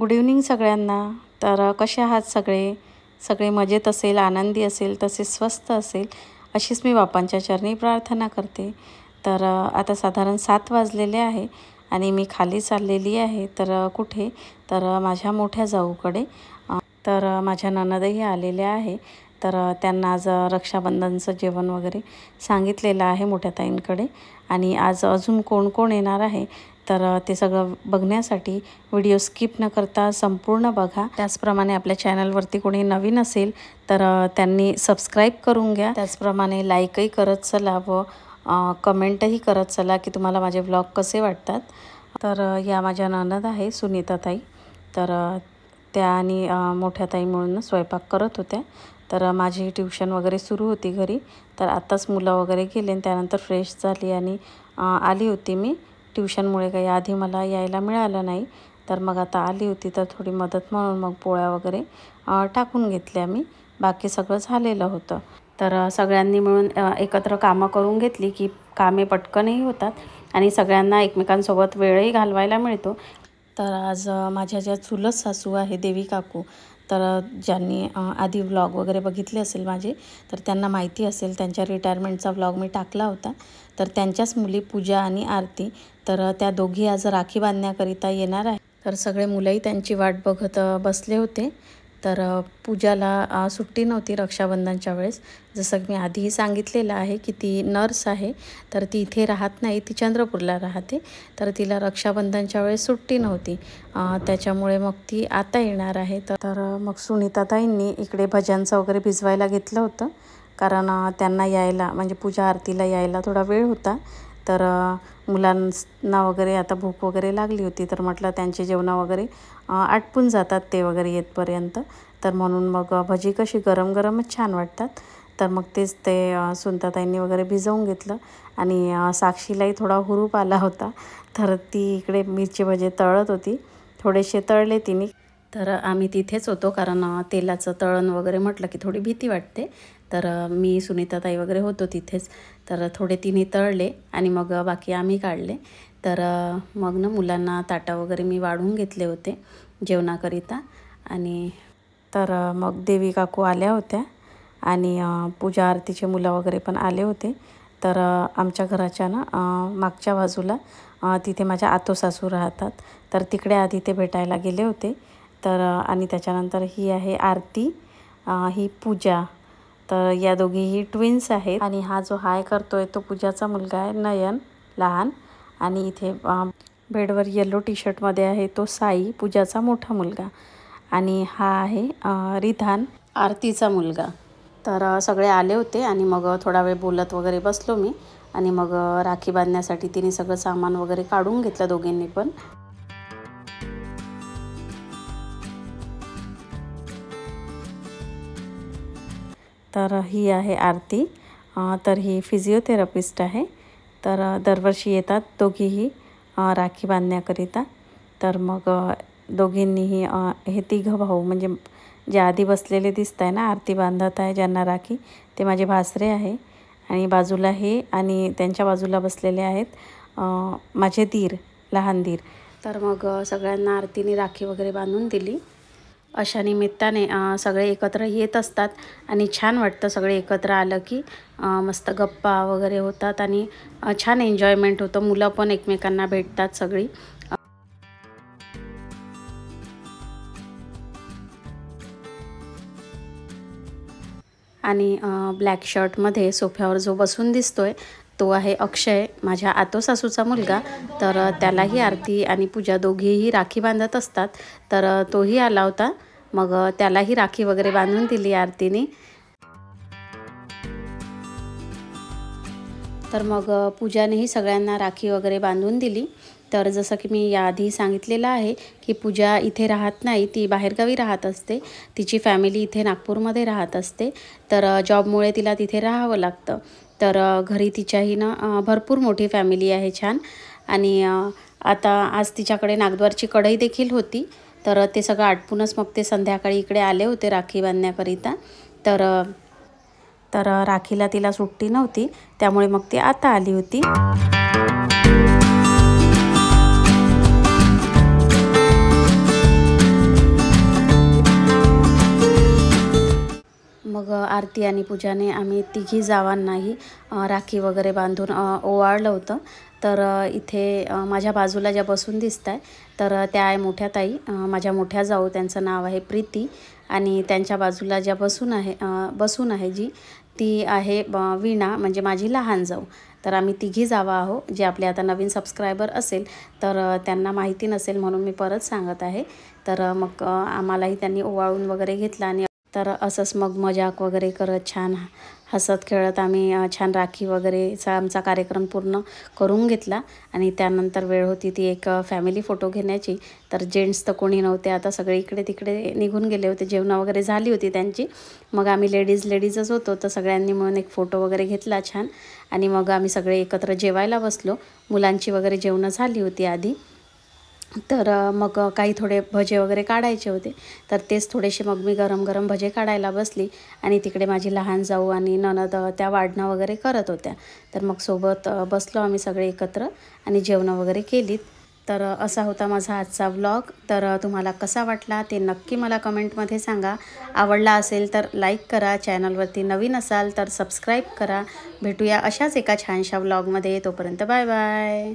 Good evening सगळ्यांना। तर कसे आहात सगळे? सगळे मजेत असेल, आनंदी असेल, तसेच स्वस्थ असेल अशीच मी बापांच्या चरणी प्रार्थना करते। तर आता साधारण 7 वाजलेले आहे आणि मी खाली चाललेली आहे। तर कुठे? तर माझ्या मोठ्या जाऊकडे। तर माझ्या नणंदही आलेल्या आहे। तर त्यांना आज रक्षाबंधनचं जेवण वगैरे सांगितलेलं आहे मोठ्या ताईंकडे। आणि आज अजून कोण कोण येणार आहे तर ते सगळं बघण्यासाठी व्हिडिओ स्किप न करता संपूर्ण बघा। त्याचप्रमाणे आपल्या चॅनलवरती कोणी नवीन असेल तर त्यांनी सबस्क्राईब करून घ्या। त्याचप्रमाणे लाईकही करत चला व कमेंटही करत चला की तुम्हाला माझे व्लॉग कसे वाटतात। तर या माझ्या नणंद आहे सुनीता ताई। तर त्या आणि मोठ्या ताई मिळून स्वयंपाक करत होत्या। तर माझी ट्यूशन वगैरे सुरू होती घरी। तर आताच मुलं वगैरे गेले त्यानंतर फ्रेश झाली आणि आली होती मी। ट्यूशनमुळे काही आधी मला यायला मिळालं नाही। तर मग आता आली होती तर थोडी मदत म्हणून मग पोळ्या वगैरे टाकून घेतल्या मी। बाकी सगळं झालेलं होतं। तर सगळ्यांनी मिळून एकत्र कामं करून घेतली की कामे पटकनही होतात आणि सगळ्यांना एकमेकांसोबत वेळही घालवायला मिळतो। तर आज माझ्या ज्या चुलत सासू आहे देवी काकू, तर ज्यांनी आधी व्लॉग वगैरे बघितले असेल माझे तर त्यांना माहिती असेल, त्यांच्या रिटायरमेंटचा व्लॉग मी टाकला होता। तर त्यांच्याच मुली पूजा आणि आरती, तर त्या दोघी आज राखी बांधण्याकरिता येणार आहे। तर सगळे मुलंही त्यांची वाट बघत बसले होते। तर पूजाला सुट्टी नव्हती रक्षाबंधनच्या वेळेस, जसं की मी आधीही सांगितलेलं आहे की ती नर्स आहे। तर ती इथे राहत नाही, ती चंद्रपूरला राहते। तर तिला रक्षाबंधनच्या वेळेस सुट्टी नव्हती, त्याच्यामुळे मग ती आता येणार आहे। तर मग सुनीताताईंनी इकडे भज्यांचं वगैरे भिजवायला घेतलं होतं, कारण त्यांना यायला म्हणजे पूजा आरतीला यायला थोडा वेळ होता। तर मुलांना वगैरे आता भूक वगैरे लागली होती, तर म्हटलं त्यांचे जेवण वगैरे आटपून जातात ते वगैरे येतपर्यंत। तर म्हणून मग भजी कशी गरम गरमच छान वाटतात। तर मग तेच ते सुनीताताईंनी वगैरे भिजवून घेतलं आणि साक्षीलाही थोडा हुरूप आला होता। तर ती इकडे मिरची भजी तळत होती, थोडेसे तळले तिने। तर आम्ही तिथेच होतो, कारण तेलाचं तळण वगैरे म्हटलं की थोडी भीती वाटते। तर मी सुनीताताई वगैरे होतो तिथेच। तर थोडे तिने तळले आणि मग बाकी आम्ही काढले। तर मग ना मुलांना ताटा वगैरे मी वाढून घेतले होते जेवणाकरिता। आणि तर मग देवी काकू आल्या होत्या आणि पूजा आरतीचे मुलं वगैरे पण आले होते। तर आमच्या घराच्या ना मागच्या बाजूला तिथे माझ्या आतो सासू राहतात, तर तिकडे आधी ते भेटायला गेले होते। तर आणि त्याच्यानंतर ही आहे आरती, ही पूजा। तर या दोघीही ट्विन्स आहेत आणि हा जो हाय करतोय तो पूजाचा मुलगा आहे नयन लहान। आणि इथे बेडवर येलो टी शर्टमध्ये आहे तो साई, पूजाचा मोठा मुलगा। आणि हा आहे रिधान, आरतीचा मुलगा। तर सगळे आले होते आणि मग थोडा वेळ बोलत वगैरे बसलो मी। आणि मग राखी बांधण्यासाठी तिने सगळं सामान वगैरे काढून घेतलं दोघींनी पण। तर ही आहे आरती, तर ही फिजिओथेरपिस्ट आहे। तर दरवर्षी येतात दोघीही राखी बांधण्याकरिता। तर मग दोघींनीही हे तिघं भाऊ म्हणजे जे आधी बसलेले दिसत आहे ना आरती बांधत आहे ज्यांना राखी, ते माझे भासरे आहे। आणि बाजूला हे आणि त्यांच्या बाजूला बसलेले आहेत माझे दीर, लहान दीर। तर मग सगळ्यांना आरतीने राखी वगैरे बांधून दिली। अशा निमित्ताने सगळे एकत्र येत असतात आणि छान वाटतं सगळे एकत्र आलं की। मस्त गप्पा वगैरे होतात आणि छान एन्जॉयमेंट होतं, मुलं पण एकमेकांना भेटतात सगळी। आणि ब्लॅक शर्टमध्ये सोफ्यावर जो बसून दिसतोय तो आहे अक्षय, माझ्या आतो सासूचा मुलगा। तर त्यालाही आरती आणि पूजा दोघीही राखी बांधत असतात। तर तोही आला होता, मग त्यालाही राखी वगैरे बांधून दिली आरतीने। तर मग पूजानेही सगळ्यांना राखी वगैरे बांधून दिली। तर जसं की मी याआधी सांगितलेलं आहे की पूजा इथे राहत नाही, ती बाहेरगावी राहत असते। तिची फॅमिली इथे नागपूरमध्ये राहत असते। तर जॉबमुळे तिला तिथे राहावं लागतं। तर घरी तिच्याही ना भरपूर मोठी फॅमिली आहे छान। आणि आता आज तिच्याकडे नागद्वारची कढई देखील होती। तर ते सगळं आटपूनच मग ते संध्याकाळी इकडे आले होते राखी बांधण्याकरिता। तर राखीला तिला सुट्टी नव्हती, त्यामुळे मग ती आता आली होती। आरती आणि पूजाने आम्ही तिघी जावांनाही राखी वगैरे बांधून ओवाळलं होतं. तर इथे माझ्या बाजूला ज्या बसून दिसत आहे तर त्या आहे मोठ्या ताई, माझ्या मोठ्या जाऊ, त्यांचं नाव आहे प्रीती. आणि त्यांच्या बाजूला ज्या बसून आहे जी, ती आहे वीणा, म्हणजे माझी लहान जाऊ. तर आम्ही तिघी जावा आहो. जे आपले आता नवीन सबस्क्रायबर असेल तर त्यांना माहिती नसेल म्हणून मी परत सांगत आहे. तर मग आम्हालाही त्यांनी ओवाळून वगैरे घेतलं आणि तर असंच मग मजाक वगैरे करत छान हसत खेळत आम्ही छान राखी वगैरेचा आमचा कार्यक्रम पूर्ण करून घेतला. आणि त्यानंतर वेळ होती ती एक फॅमिली फोटो घेण्याची. तर जेंट्स तर कोणी नव्हते, आता सगळे इकडे तिकडे निघून गेले होते, जेवणं वगैरे झाली होती त्यांची. मग आम्ही लेडीजच होतो, तर सगळ्यांनी मिळून एक फोटो वगैरे घेतला छान. आणि मग आम्ही सगळे एकत्र जेवायला बसलो. मुलांची वगैरे जेवणं झाली होती आधी. तर मग काही थोडे भजे वगैरे काढायचे होते, तर तेच थोडेसे मग मी गरम गरम भजे काढायला बसली. आणि तिकडे माझी लहान जाऊ आणि नणद त्या वाढणं वगैरे करत होत्या. तर मग सोबत बसलो आम्ही सगळे एकत्र आणि जेवणं वगैरे केलीत. तर असा होता माझा आजचा व्लॉग. तर तुम्हाला कसा वाटला ते नक्की मला कमेंटमध्ये सांगा. आवडला असेल तर लाईक करा, चॅनलवरती नवीन असाल तर सबस्क्राईब करा. भेटूया अशाच एका छानशा व्लॉगमध्ये. तोपर्यंत बाय बाय.